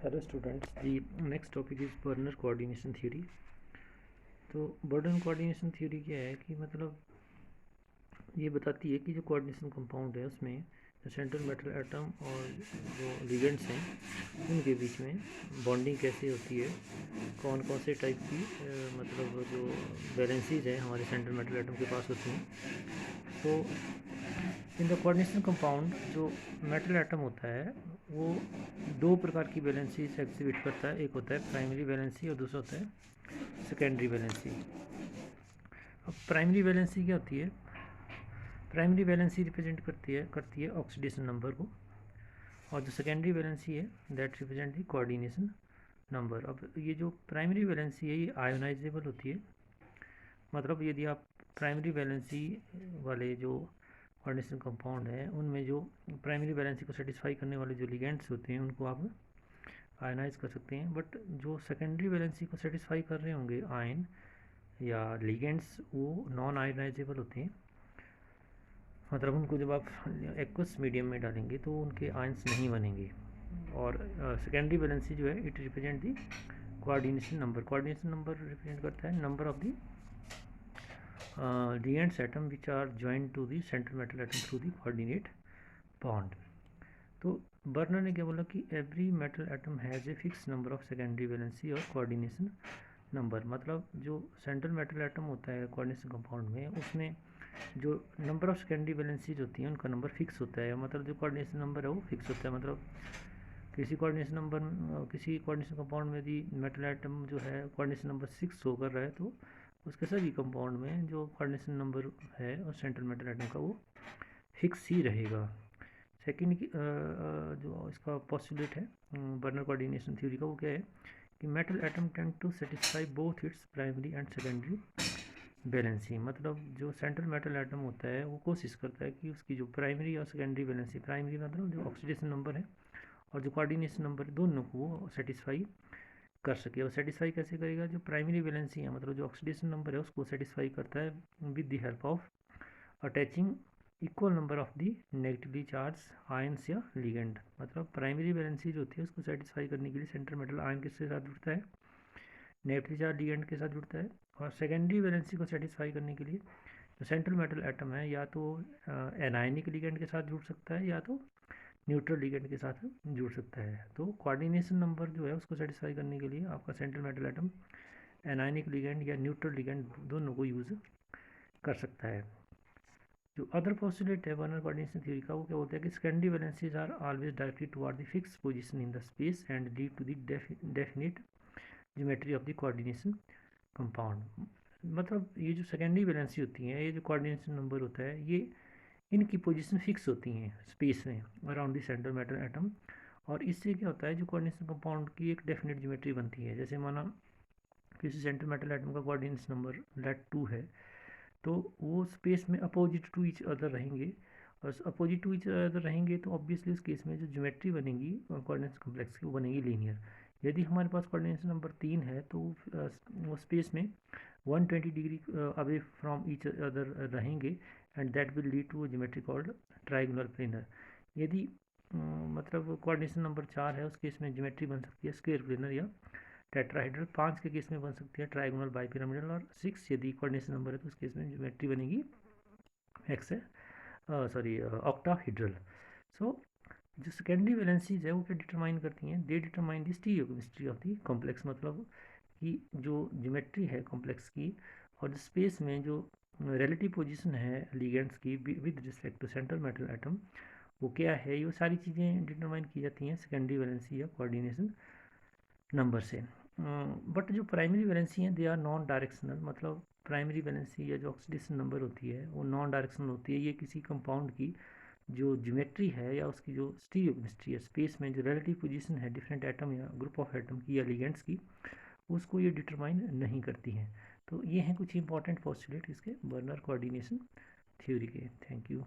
Hello students ji, next topic is Werner coordination theory. तो Werner coordination theory क्या है कि मतलब ये बताती है कि जो कोऑर्डिनेशन कंपाउंड है उसमें जो सेंट्रल मेटल एटम और जो लिगेंड्स हैं उनके बीच में बॉन्डिंग कैसे होती है, कौन कौन से टाइप की मतलब जो बैलेंसीज हैं हमारे सेंट्रल मेटल एटम के पास होती हैं। तो इन द कोऑर्डिनेशन कंपाउंड जो मेटल एटम होता है वो दो प्रकार की वैलेंसीज एक्सिबिट करता है। एक होता है प्राइमरी वैलेंसी और दूसरा होता है सेकेंडरी वैलेंसी। अब प्राइमरी वैलेंसी क्या होती है? प्राइमरी वैलेंसी रिप्रेजेंट करती है ऑक्सीडेशन नंबर को, और जो सेकेंडरी वैलेंसी है that represent the coordination number. अब ये जो प्राइमरी वैलेंसी है ये आयोनाइजेबल होती है, मतलब यदि आप प्राइमरी वैलेंसी वाले जो कोऑर्डिनेशन कंपाउंड है उनमें जो प्राइमरी वैलेंसी को सेटिस्फाई करने वाले जो लिगेंड्स होते हैं उनको आप आयनाइज कर सकते हैं। बट जो सेकेंडरी वैलेंसी को सेटिस्फाई कर रहे होंगे आयन या लिगेंड्स वो नॉन आयनाइजेबल होते हैं, मतलब उनको जब आप एक्वस मीडियम में डालेंगे तो उनके आयंस नहीं बनेंगे। और सेकेंडरी वैलेंसी जो है it represent the coordination number. Coordination number represent करता है number of the reagents atom which are joined to the central metal atom through the coordinate bond। तो बर्नर ने क्या बोला कि every metal atom has a fix number of secondary valency और coordination number. मतलब जो सेंट्रल मेटल एटम होता है कोऑर्डिनेशन कंपाउंड में उसमें जो नंबर ऑफ सेकेंडरी वैलेंसीज होती हैं उनका नंबर फिक्स होता है, मतलब जो कोऑर्डिनेशन नंबर है वो फिक्स होता है। मतलब किसी कोऑर्डिनेशन कंपाउंड में यदि मेटल एटम जो है कोऑर्डिनेशन नंबर 6 शो कर रहा है तो उसके सभी कंपाउंड में जो कोऑर्डिनेशन नंबर है और सेंट्रल मेटल एटम का वो फिक्स ही रहेगा। सेकंड की जो इसका पॉस्टुलेट है बर्नर कोऑर्डिनेशन थ्योरी का वो क्या है कि metal atom tend to satisfy both its primary and secondary valency. मतलब जो सेंट्रल मेटल एटम होता है वो कोशिश करता है कि उसकी जो प्राइमरी और सेकेंडरी वैलेंसी, प्राइमरी मतलब जो ऑक्सीडेशन नंबर है और जो कोऑर्डिनेशन नंबर है दोनों को वो सेटिस्फाई कर सके। और सेटिस्फाई कैसे करेगा? जो प्राइमरी वैलेंसी है मतलब जो ऑक्सीडेशन नंबर है उसको सेटिस्फाई करता है with the help of attaching equal number of the negatively charge ions या लिगेंड। मतलब प्राइमरी वैलेंसी जो होती है उसको सेटिस्फाई करने के लिए सेंट्रल मेटल आयन किसके साथ जुड़ता है? नेगेटिवली चार्ज लिगेंड के साथ जुड़ता है। और सेकेंडरी वैलेंसी को सेटिस्फाई करने के लिए जो सेंट्रल मेटल एटम है या तो एनायनिक लिगेंड के साथ जुड़ सकता है या तो न्यूट्रल लिगेंड के साथ जुड़ सकता है। तो कोऑर्डिनेशन नंबर जो है उसको सेटिस्फाई करने के लिए आपका central metal atom anionic ligand या न्यूट्रल लिगेंड दोनों को यूज़ कर सकता है। जो अदर पॉस्टुलेट है बर्नर कोऑर्डिनेशन थ्योरी का वो क्या बोलता है कि secondary valencies are always directed toward the fix position in the space and lead to the definite geometry of the coordination compound. मतलब ये जो सेकेंडरी वैलेंसी होती है, ये जो कोऑर्डिनेशन नंबर होता है, ये इनकी पोजीशन फिक्स होती हैं स्पेस में around the central metal atom. और इससे क्या होता है जो कोऑर्डिनेशन कंपाउंड की एक डेफिनेट ज्योमेट्री बनती है। जैसे माना किसी सेंट्रल मेटल एटम का कोऑर्डिनेशन नंबर लेट 2 है तो वो स्पेस में अपोजिट टू ईच अदर रहेंगे, और अपोजिट टू ईच अदर रहेंगे तो ऑब्वियसली उस केस में जो ज्योमेट्री बनेगी कोऑर्डिनेशन कॉम्प्लेक्स की वो बनेगी लीनियर। यदि हमारे पास कोऑर्डिनेशन नंबर 3 है तो वो स्पेस में 120 degree away from each other रहेंगे and that will lead to geometry called trigonal planar. यदि मतलब कोऑर्डिनेशन नंबर 4 है उस केस में ज्योमेट्री बन सकती है स्क्वायर प्लेनर या टेट्राहेड्रल। 5 के केस में बन सकती है ट्राइगोनल बाइपिरामिडल, और 6 यदि कोऑर्डिनेशन नंबर है तो उस केस में ज्योमेट्री बनेगी ऑक्टाहेड्रल। सो जो सेकेंडरी वैलेंसीज है वो क्या डिटरमाइन करती हैं? They determine the stereochemistry of the complex. मतलब कि जो ज्योमेट्री है कॉम्प्लेक्स की और स्पेस में जो रिलेटिव पोजीशन है लिगेंड्स की with respect to central metal atom वो क्या है, ये सारी चीज़ें डिटरमाइन की जाती हैं सेकेंडरी वैलेंसी या कोऑर्डिनेशन नंबर से। बट जो प्राइमरी वैलेंसी हैं दे आर नॉन डायरेक्शनल। मतलब प्राइमरी वैलेंसी या जो ऑक्सीडेशन नंबर होती है वो नॉन डायरेक्शनल होती है। ये किसी कंपाउंड की जो ज्योमेट्री है या उसकी जो स्टीरियोकेमिस्ट्री है स्पेस में जो रिलेटिव पोजीशन है डिफरेंट एटम या ग्रुप ऑफ एटम की या लिगेंड्स की उसको ये डिटरमाइन नहीं करती हैं। तो ये हैं कुछ इंपॉर्टेंट पोस्टुलेट इसके बर्नर कोऑर्डिनेशन थ्योरी के। Thank you.